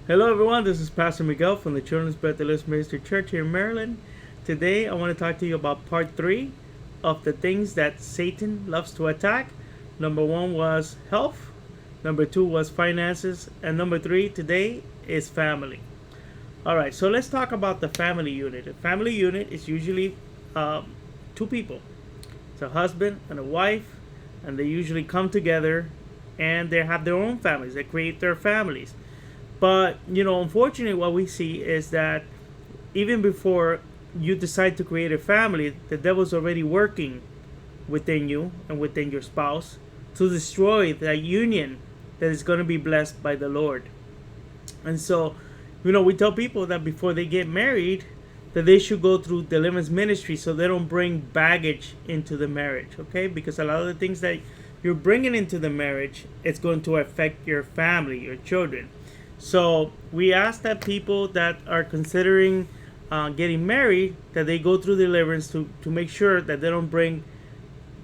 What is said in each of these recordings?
Hello, everyone. This is Pastor Miguel from the Children's Baptist Ministry Church here in Maryland. Today, I want to talk to you about part 3 of the things that Satan loves to attack. Number 1 was health. Number 2 was finances. And number 3 today is family. All right, so let's talk about the family unit. A family unit is usually two people. It's a husband and a wife, and they usually come together and they have their own families. They create their families. But, unfortunately, what we see is that even before you decide to create a family, the devil's already working within you and within your spouse to destroy that union that is going to be blessed by the Lord. And so, we tell people that before they get married, that they should go through deliverance ministry so they don't bring baggage into the marriage, okay? Because a lot of the things that you're bringing into the marriage, it's going to affect your family, your children. So we ask that people that are considering getting married, that they go through deliverance to make sure that they don't bring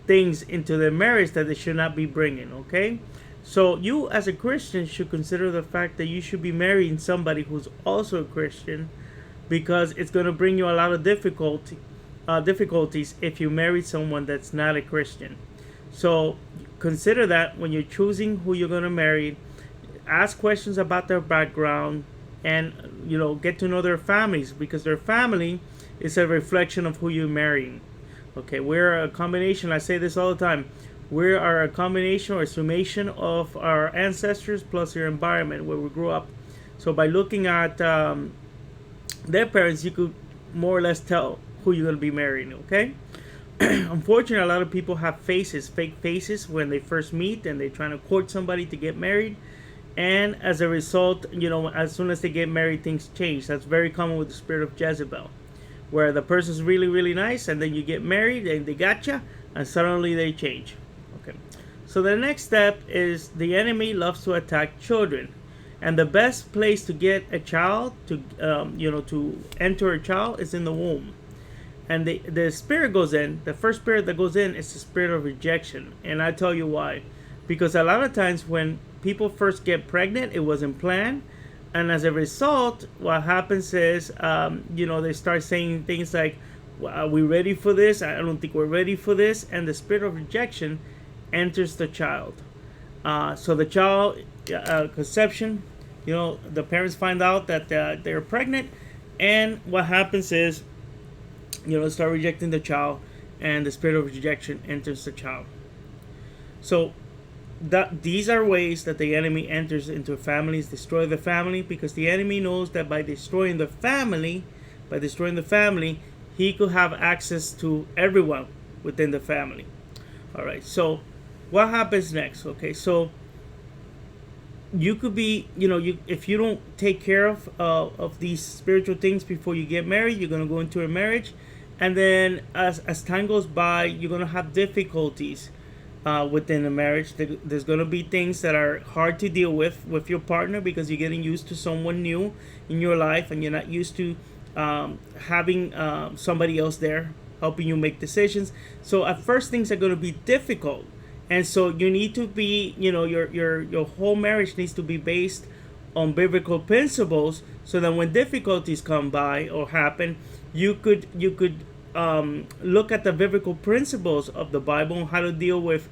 things into their marriage that they should not be bringing, okay? So you as a Christian should consider the fact that you should be marrying somebody who's also a Christian, because it's going to bring you a lot of difficulties if you marry someone that's not a Christian. So consider that when you're choosing who you're going to marry. Ask questions about their background and get to know their families, because their family is a reflection of who you're marrying. Okay, we're a combination. I say this all the time. We are a combination or a summation of our ancestors plus your environment where we grew up. So by looking at their parents, you could more or less tell who you're going to be marrying. Okay. Unfortunately, a lot of people have fake faces when they first meet and they're trying to court somebody to get married. And as a result, as soon as they get married, things change. That's very common with the spirit of Jezebel, where the person's really, really nice, and then you get married, and they gotcha, and suddenly they change. Okay. So the next step is the enemy loves to attack children, and the best place to get a child to enter a child is in the womb. And the spirit goes in. The first spirit that goes in is the spirit of rejection, and I tell you why. Because a lot of times when people first get pregnant, it wasn't planned. And as a result, what happens is, they start saying things like, well, are we ready for this? I don't think we're ready for this. And the spirit of rejection enters the child. So the child, conception, the parents find out that they're pregnant. And what happens is, start rejecting the child. And the spirit of rejection enters the child. So these are ways that the enemy enters into families, destroy the family, because the enemy knows that by destroying the family, he could have access to everyone within the family. All right, so what happens next? Okay, so you could be, if you don't take care of these spiritual things before you get married, you're going to go into a marriage, and then as time goes by, you're going to have difficulties within the marriage. There's going to be things that are hard to deal with your partner, because you're getting used to someone new in your life, and you're not used to having somebody else there helping you make decisions. So at first things are going to be difficult, and so you need to be, your whole marriage needs to be based on biblical principles, so that when difficulties come by or happen, you could look at the biblical principles of the Bible and how to deal with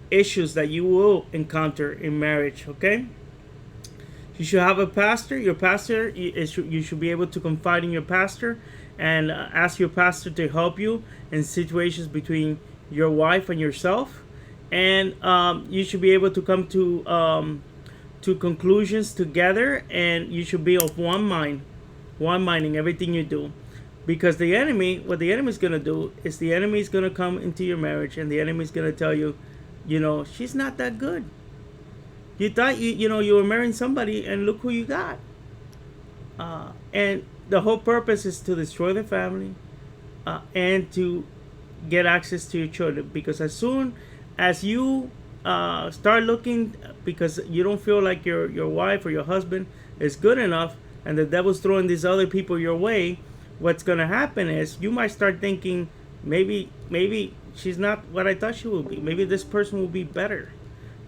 issues that you will encounter in marriage. Okay, you should have a pastor. Your pastor, you should be able to confide in your pastor and ask your pastor to help you in situations between your wife and yourself, and you should be able to come to conclusions together, and you should be of one mind in everything you do. Because what the enemy is going to do is the enemy is going to come into your marriage, and the enemy is going to tell you, she's not that good. You thought you were marrying somebody, and look who you got. And the whole purpose is to destroy the family and to get access to your children. Because as soon as you start looking, because you don't feel like your wife or your husband is good enough, and the devil's throwing these other people your way, what's going to happen is you might start thinking, maybe she's not what I thought she would be. Maybe this person will be better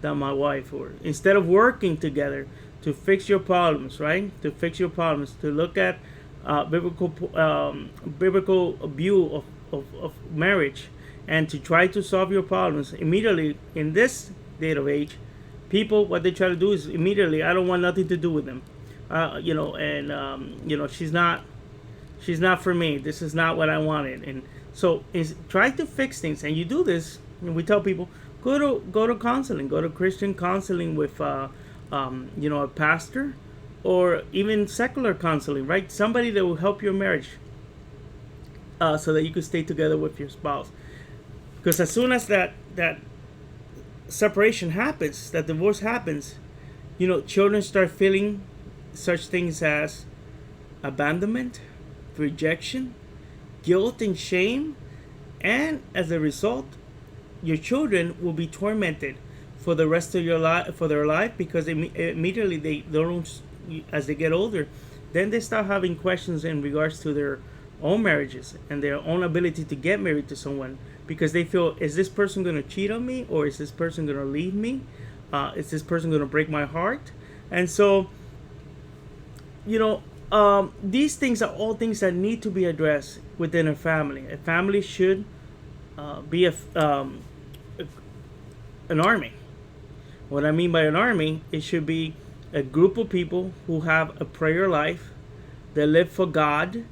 than my wife. Or instead of working together to fix your problems, right? To fix your problems, to look at biblical view of marriage, and to try to solve your problems immediately in this date of age. People, what they try to do is immediately, I don't want nothing to do with them, and she's not for me. This is not what I wanted, and so is try to fix things. And you do this, and we tell people go to counseling, go to Christian counseling with a pastor, or even secular counseling, right? Somebody that will help your marriage, so that you can stay together with your spouse. Because as soon as that separation happens, that divorce happens, children start feeling such things as abandonment, rejection, guilt, and shame, and as a result, your children will be tormented for the rest of your life, for their life, because immediately they don't, as they get older, then they start having questions in regards to their own marriages and their own ability to get married to someone, because they feel, is this person going to cheat on me, or is this person going to leave me? Is this person going to break my heart? And so, these things are all things that need to be addressed within a family. A family should be an army. What I mean by an army, it should be a group of people who have a prayer life, that live for God,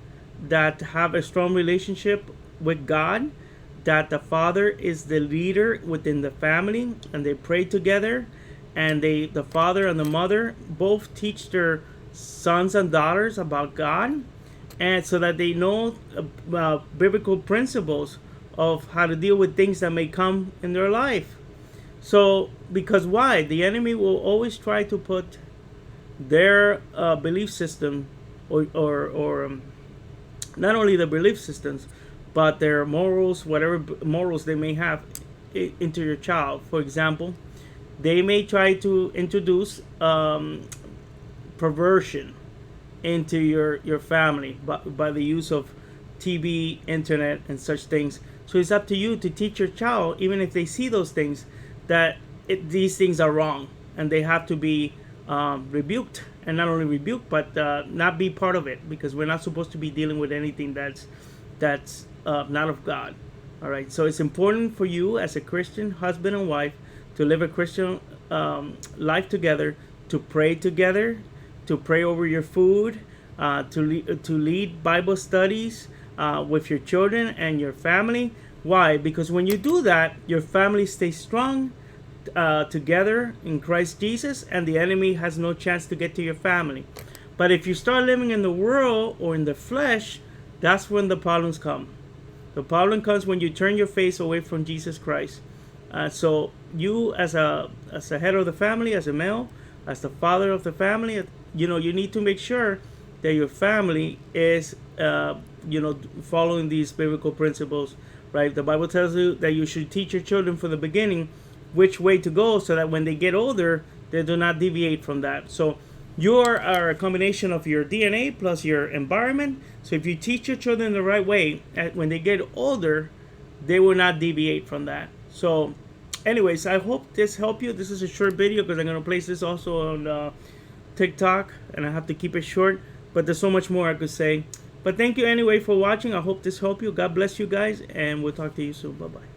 that have a strong relationship with God, that the father is the leader within the family, and they pray together, and the father and the mother both teach their sons and daughters about God, and so that they know biblical principles of how to deal with things that may come in their life. So, because why? The enemy will always try to put their belief system, or not only the belief systems, but their morals, whatever morals they may have, into your child. For example, they may try to introduce perversion into your family by the use of TV, internet, and such things. So it's up to you to teach your child, even if they see those things, that these things are wrong, and they have to be rebuked, and not only rebuked, but not be part of it, because we're not supposed to be dealing with anything that's not of God. All right. So it's important for you as a Christian husband and wife to live a Christian life together, to pray together, to pray over your food, to lead Bible studies with your children and your family. Why? Because when you do that, your family stays strong together in Christ Jesus, and the enemy has no chance to get to your family. But if you start living in the world or in the flesh, that's when the problems come. The problem comes when you turn your face away from Jesus Christ. So you, as a head of the family, as a male, as the father of the family, you need to make sure that your family is following these biblical principles, right? The Bible tells you that you should teach your children from the beginning which way to go, so that when they get older, they do not deviate from that. So you are a combination of your DNA plus your environment. So if you teach your children the right way, when they get older, they will not deviate from that. So anyways, I hope this helped you. This is a short video because I'm going to place this also on TikTok, and I have to keep it short, but there's so much more I could say. But thank you anyway for watching. I hope this helped you. God bless you guys, and we'll talk to you soon. Bye-bye.